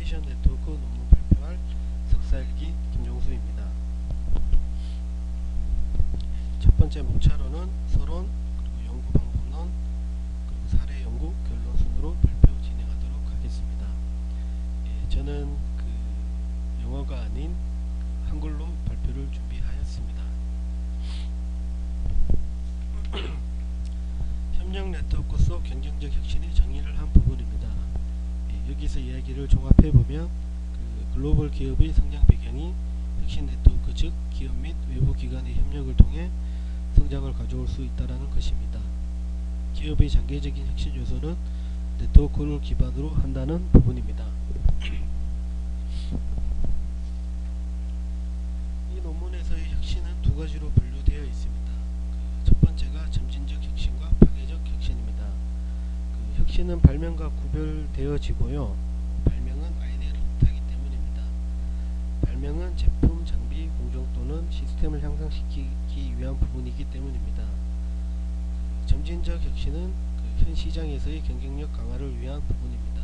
이노베이션 네트워크 논문 발표할 석사일기 김종수입니다. 첫 번째 목차로는 서론, 그리고 연구 방법론, 그리고 사례 연구 결론 순으로 발표 진행하도록 하겠습니다. 저는 영어가 아닌 한글로 발표를 준비하였습니다. 협력 네트워크 속 경쟁적 혁신의 정의를 한 부분입니다. 여기서 이야기를 종합해보면 글로벌 기업의 성장 배경이 혁신 네트워크, 즉 기업 및 외부 기관의 협력을 통해 성장을 가져올 수 있다는 것입니다. 기업의 장기적인 혁신 요소는 네트워크를 기반으로 한다는 부분입니다. 이 논문에서의 혁신은 두 가지로 분류되어 있습니다. 첫 번째가 점진적 혁신과 파괴적 혁신입니다. 혁신은 발명과 구별되어지고요. 발명은 아이디어로부터하기 때문입니다. 발명은 제품, 장비, 공정 또는 시스템을 향상시키기 위한 부분이기 때문입니다. 점진적 혁신은 현 시장에서의 경쟁력 강화를 위한 부분입니다.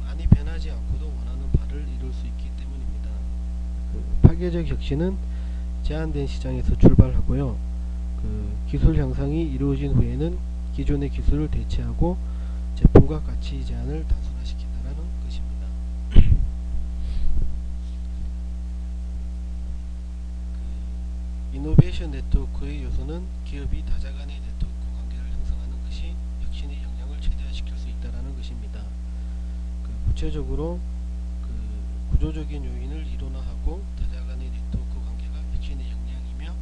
많이 변하지 않고도 원하는 바를 이룰 수 있기 때문입니다. 파괴적 혁신은 제한된 시장에서 출발하고요. 기술 향상이 이루어진 후에는 기존의 기술을 대체하고 제품과 가치 제한을 단순화시킨다는 것입니다. 이노베이션 네트워크의 요소는 기업이 다자 간의 네트워크 관계를 형성하는 것이 혁신의 영향을 최대화시킬 수 있다는 것입니다. 구체적으로 구조적인 요인을 이론화하고 다자 간의 네트워크 관계가 혁신의 역량이며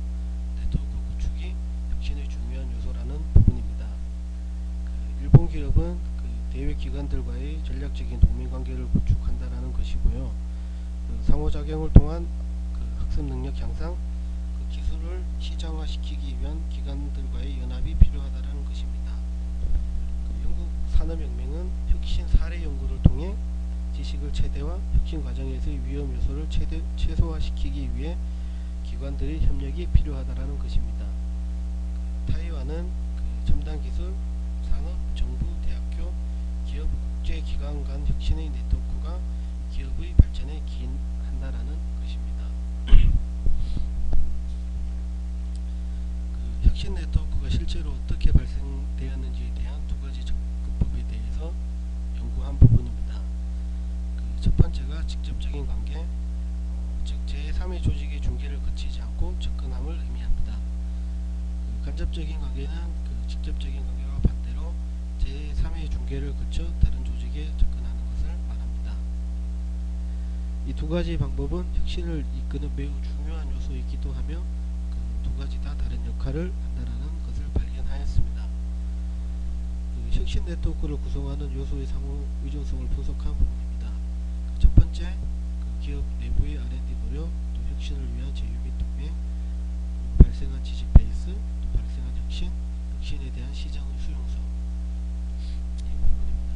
네트워크 구축이 혁신의 중요한 요소라는 부분입니다. 일본 기업은 대외 기관들과의 전략적인 동맹관계를 구축한다라는 것이고요. 상호작용을 통한 학습 능력 향상, 기술을 시장화시키기 위한 기관들과의 연합이 필요하다는 것입니다. 영국 산업혁명은 혁신 사례 연구를 통해 지식을 최대화, 혁신 과정에서의 위험 요소를 최소화시키기 위해 기관들의 협력이 필요하다는 것입니다. 타이완은 첨단 기술, 산업, 정부, 대학교, 기업, 국제기관 간 혁신의 네트워크가 기업의 발전에 기인한다라는 것입니다. 혁신 네트워크가 실제로 어떻게 발생되었는지에 대한 두 가지 접근법에 대해서 연구한 부분입니다. 첫 번째가 직접적인 관계, 즉 제3의 조직의 중개를 거치지 않고 접근함을 의미합니다. 간접적인 관계는 직접적인 관계와 반대로 제3의 중개를 거쳐 다른 조직에 접근하는 것을 말합니다. 이 두 가지 방법은 혁신을 이끄는 매우 중요한 요소이기도 하며 두 가지 다 다른 역할을 한다는 것을 발견하였습니다. 혁신 네트워크를 구성하는 요소의 상호 의존성을 분석한 부분입니다. 첫 번째, 기업 내부의 R&D 노력, 또 혁신을 위한 제휴 및 동맹, 발생한 지식 베이스, 또 발생한 혁신에 대한 시장의 수용성, 이 부분입니다.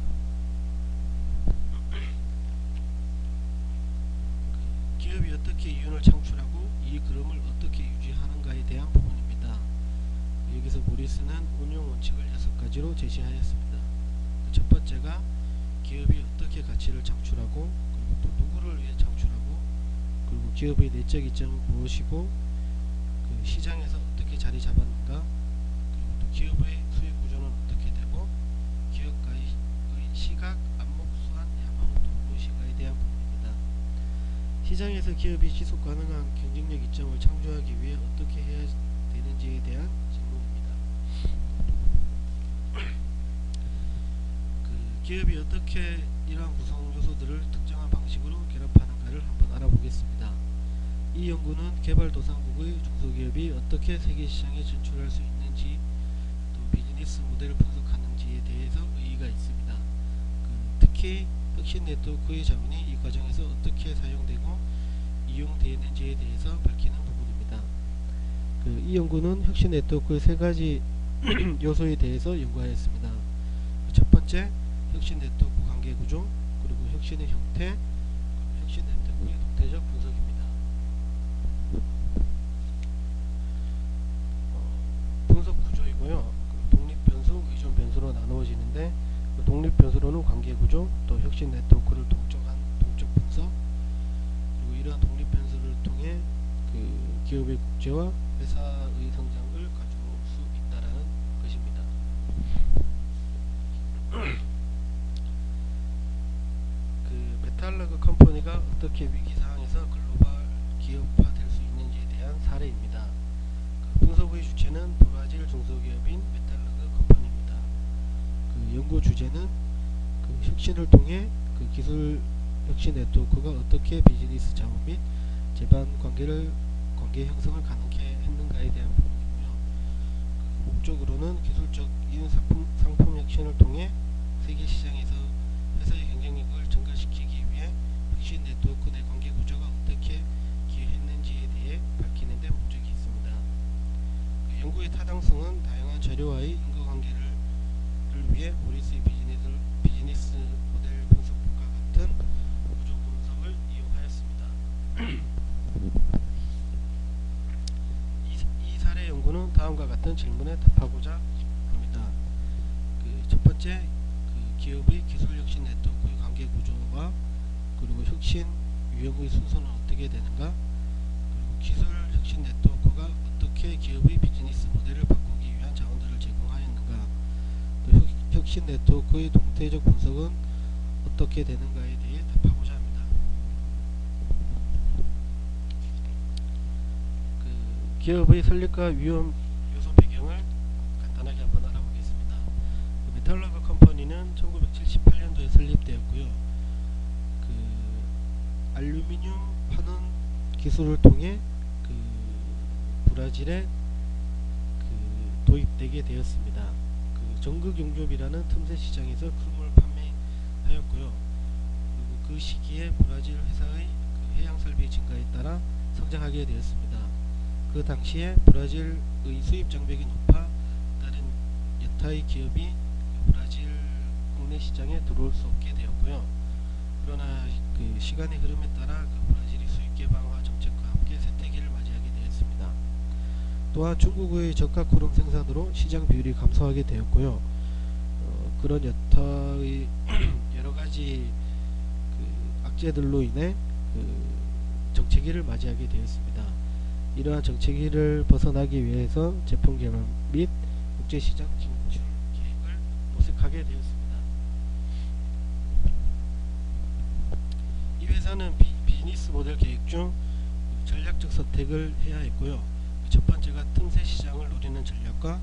기업이 어떻게 이윤을 창출하고 이 그럼을 어떻게 유지하는가에 대한 부분입니다. 여기서 모리스는 운용 원칙을 6가지로 제시하였습니다. 첫 번째가 기업이 어떻게 가치를 창출하고, 그리고 또 누구를 위해 창출하고, 그리고 기업의 내적 이점은 무엇이고, 시장에서 어떻게 자리 잡았는가, 그리고 또 기업의 수익 구조는 어떻게 되고, 기업가의 시각, 안목, 수완, 야망은 또 무엇인가에 대한 부분입니다. 시장에서 기업이 지속 가능한 경쟁력 이점을 창조하기 위해 어떻게 해야 되는지에 대한 질문입니다. 기업이 어떻게 이러한 구성 요소들을 특정한 방식으로 결합하는가를 한번 알아보겠습니다. 이 연구는 개발도상국의 중소기업이 어떻게 세계시장에 진출할 수 있는지, 또 비즈니스 모델을 분석하는지에 대해서 의의가 있습니다. 특히 혁신 네트워크의 자문이 이 과정에서 어떻게 사용되고 이용되는지에 대해서 밝히는 부분입니다. 이 연구는 혁신 네트워크의 3가지 요소에 대해서 연구하였습니다. 첫 번째, 혁신 네트워크 관계 구조, 그리고 혁신의 형태, 그리고 혁신 네트워크의 독태적 분석입니다. 분석 구조이고요. 독립 변수, 의존 변수로 나누어지는데, 독립 변수로는 관계 구조, 또 혁신 네트워크를 독점하는 기업의 국제화, 회사의 성장을 가져올 수 있다라는 것입니다. 그 메탈러그 컴퍼니가 어떻게 위기 상황에서 글로벌 기업화 될 수 있는지에 대한 사례입니다. 그 분석의 주체는 브라질 중소기업인 메탈러그 컴퍼니입니다. 그 연구 주제는 그 혁신을 통해 그 기술 혁신 네트워크가 어떻게 비즈니스 자원 및 제반 관계 형성을 가능케 했는가에 대한 부분이고요. 그 목적으로는 기술적인 상품 혁신을 통해 세계 시장에서 회사의 경쟁력을 증가시키기 위해 혁신 네트워크 내 관계 구조가 어떻게 기여했는지에 대해 밝히는 데 목적이 있습니다. 그 연구의 타당성은 다양한 자료와의 인과관계를 위해 모리스의 비즈니스 모델 분석법과 같은 구조 분석을 이용하였습니다. 이 사례 연구는 다음과 같은 질문에 답하고자 합니다. 그 첫 번째, 그 기업의 기술 혁신 네트워크의 관계 구조와 그리고 혁신 유형의 순서는 어떻게 되는가? 그리고 기술 혁신 네트워크가 어떻게 기업의 비즈니스 모델을 바꾸기 위한 자원들을 제공하였는가? 또 혁신 네트워크의 동태적 분석은 어떻게 되는가에 대해 답하고자 합니다. 그 기업의 설립과 위험 요소 배경을 간단하게 한번 알아보겠습니다. 그 메탈러그 컴퍼니는 1978년도에 설립되었고요. 그 알루미늄 파는 기술을 통해 그 브라질에 그 도입되게 되었습니다. 그 전극 용접이라는 틈새 시장에서 크롬을 판매하였고요. 그리고 그 시기에 브라질 회사의 그 해양 설비 증가에 따라 성장하게 되었습니다. 그 당시에 브라질의 수입 장벽이 높아 다른 여타의 기업이 그 브라질 국내 시장에 들어올 수 없게 되었고요. 그러나 그 시간의 흐름에 따라 그 브라질이 수입 개방화 정책과 함께 쇠퇴기를 맞이하게 되었습니다. 또한 중국의 저가 크롬 생산으로 시장 비율이 감소하게 되었고요. 그런 여타의 여러가지 그 악재들로 인해 그 정체기를 맞이하게 되었습니다. 이러한 정체기를 벗어나기 위해서 제품 개발 및 국제시장 진출 계획을 모색하게 되었습니다. 이 회사는 비즈니스 모델 계획 중 전략적 선택을 해야 했고요. 첫 번째가 틈새 시장을 노리는 전략과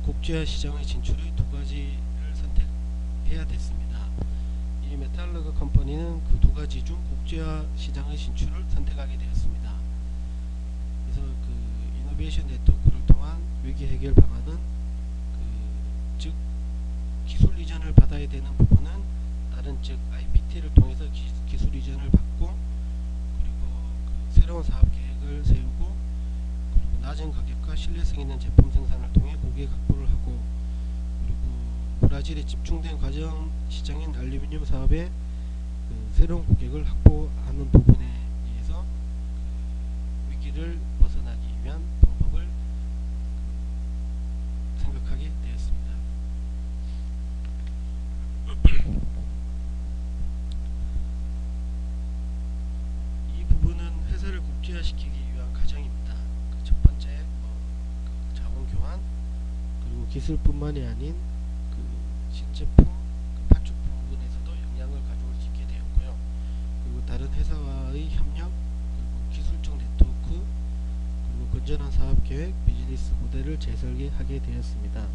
국제화 시장의 진출의 두 가지를 선택해야 됐습니다. 이 메탈러그 컴퍼니는 그 두 가지 중 국제화 시장의 진출을 선택하게 되었습니다. 그래서 그 이노베이션 네트워크를 통한 위기 해결 방안은 즉 기술 이전을 받아야 되는 부분은 다른 즉 IPT를 통해서 기술 이전을 받고 그리고 그 새로운 사업 계획을 세우고 그리고 낮은 가격과 신뢰성 있는 제품 생산을 통해 고객 확보를 하고 그리고 브라질에 집중된 과정 시장인 알루미늄 사업에 그 새로운 고객을 확보하는 부분에 의해서 그 위기를 벗어나기 위한 방법을 생각하게 되었습니다. 이 부분은 회사를 국제화시키기 위한 과정입니다. 그 첫 번째 그 자원 교환 그리고 기술뿐만이 아닌 그 신제품 그 판촉 부분에서도 영향을 가져올 수 있게 되었고요. 그리고 다른 회사와의 협력 그리고 기술적 네트워크 그리고 건전한 사업 계획 비즈니스 모델을 재설계하게 되었습니다.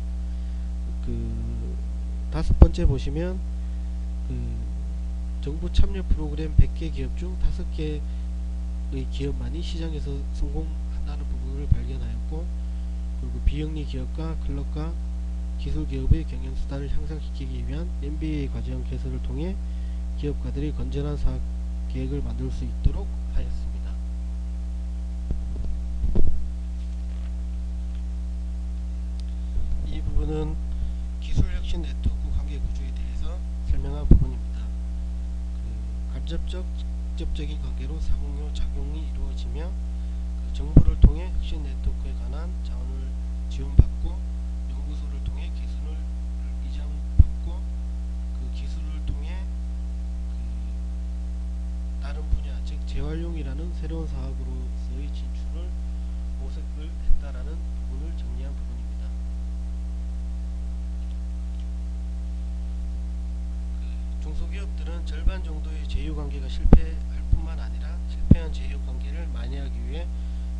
그 다섯 번째 보시면 그 정부 참여 프로그램 100개 기업 중 5개의 기업만이 시장에서 성공한다는 부분을 발견하였고 그리고 비영리 기업과 클럽과 기술 기업의 경영 수단을 향상시키기 위한 MBA 과정 개설을 통해 기업가들이 건전한 사업 계획을 만들 수 있도록 하였습니다. 이 부분은 기술혁신 네트워크 관계 구조에 대해서 설명한 부분입니다. 그 간접적, 직접적인 관계로 상호 작용이 이루어지며 그 정보를 통해 혁신 네트워크에 관한 자원을 지원받고 연구소를 통해 기술을 이전받고 그 기술을 통해 그 다른 분야 즉 재활용이라는 새로운 사업으로서의 진출을 기업들은 절반 정도의 제휴 관계가 실패할 뿐만 아니라 실패한 제휴 관계를 만회하기 위해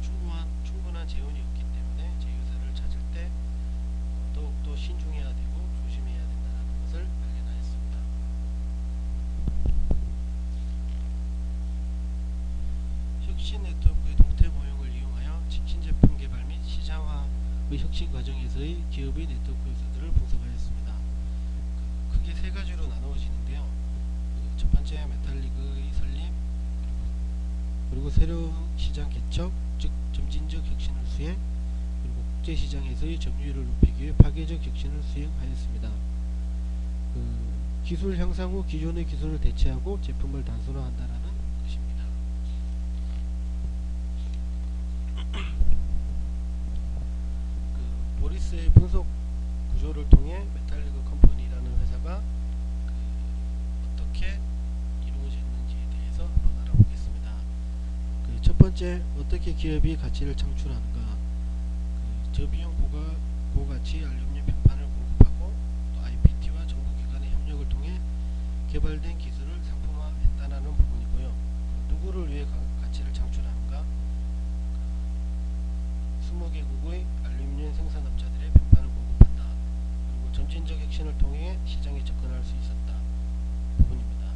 충분한 재원이 없기 때문에 제휴사를 찾을 때 더욱더 신중해야 되고 조심해야 된다는 것을 발견하였습니다. 혁신 네트워크의 동태 모형을 이용하여 신제품 개발 및 시장화의 혁신 과정에서의 기업의 네트워크 요소들을 분석하였습니다. 크게 세 가지로 나누어지는데요. 첫 번째 메탈리그의 설립, 그리고 새로운 시장 개척, 즉 점진적 혁신을 수행, 그리고 국제시장에서의 점유율을 높이기 위해 파괴적 혁신을 수행하였습니다. 기술 향상 후 기존의 기술을 대체하고 제품을 단순화한다라는 것입니다. 보리스의 분석 구조를 통해 메탈리그 컴퍼니라는 회사가 어떻게 이루어졌는지에 대해서 한번 알아보겠습니다. 첫 번째, 어떻게 기업이 가치를 창출하는가. 저비용 고가치 알루미늄 평판을 공급하고 또 IPT와 정부기관의 협력을 통해 개발된 기술을 상품화했다는 부분이고요. 누구를 위해 가치를 창출하는가. 20개국의 알루미늄 생산업자들의 평판을 공급한다. 그리고 점진적 혁신을 통해 시장에 접근할 수 있었다 부분입니다.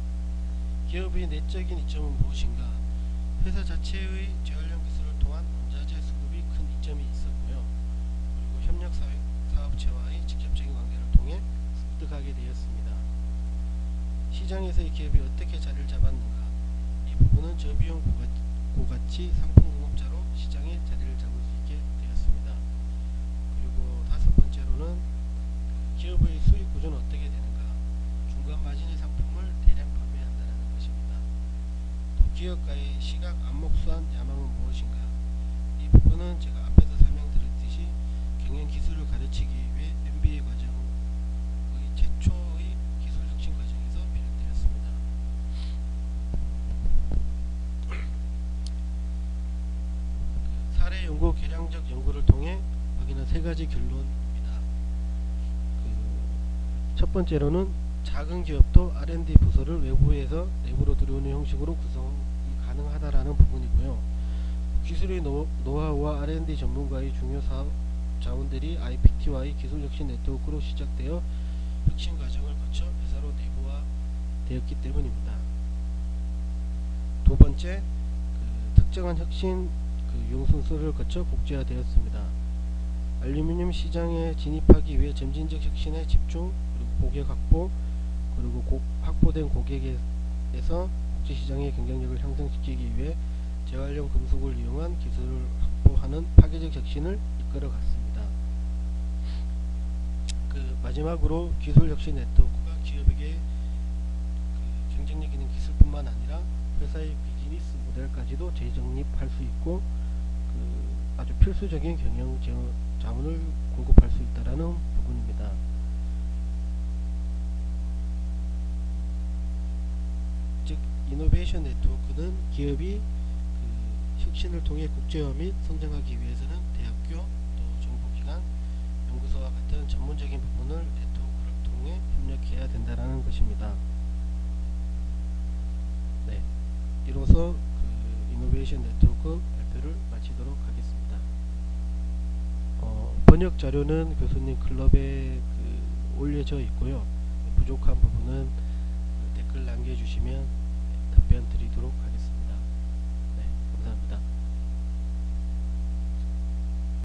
기업의 내적인 이점은 무엇인가. 회사 자체의 재활용 기술을 통한 원자재 수급이 큰 이점이 있었고요. 그리고 협력 사업체와의 직접적인 관계를 통해 습득하게 되었습니다. 시장에서의 기업이 어떻게 자리를 잡았는가. 이 부분은 저비용 고가치 상품 공급자로 시장에 자리를 잡을 수 있게 되었습니다. 그리고 다섯 번째로는 기업의 수익 구조는 어떻게 되는가. 중간 마진의 상품을 대량 판매한다는 것입니다. 또 기업가의 시각, 안목수한 야망은 무엇인가. 이 부분은 제가 앞에서 설명드렸듯이 경영 기술을 가르치기 위해 MBA 과정의 최초의 기술 혁신 과정에서 비롯되었습니다. 사례 연구, 계량적 연구를 통해 확인한 세 가지 결론입니다. 첫 번째로는 작은 기업도 R&D 부서를 외부에서 내부로 들여오는 형식으로 구성이 가능하다라는 부분이고요. 기술의 노하우와 R&D 전문가의 중요 사업 자원들이 IPT와의 기술 혁신 네트워크로 시작되어 혁신 과정을 거쳐 회사로 내부화되었기 때문입니다. 두 번째, 특정한 혁신 유형 순서를 거쳐 국제화되었습니다. 알루미늄 시장에 진입하기 위해 점진적 혁신에 집중, 그리고 고객 확보, 그리고 확보된 고객에서 국제시장의 경쟁력을 향상시키기 위해 재활용 금속을 이용한 기술을 확보하는 파괴적 혁신을 이끌어갔습니다. 마지막으로 기술 혁신 네트워크가 기업에게 경쟁력 있는 기술뿐만 아니라 회사의 비즈니스 모델까지도 재정립할 수 있고 아주 필수적인 경영 자원을 공급할 수 있다라는 부분입니다. 즉 이노베이션 네트워크는 기업이 혁신을 통해 국제화 및 성장하기 위해서는 대학교, 또 정부기관, 연구소와 같은 전문적인 부분을 네트워크를 통해 협력해야 된다는 것입니다. 네, 이로써 이노베이션 네트워크 발표를 마치도록 하겠습니다. 번역 자료는 교수님 클럽에 올려져 있고요. 부족한 부분은 댓글 남겨주시면 답변 드리도록 하겠습니다.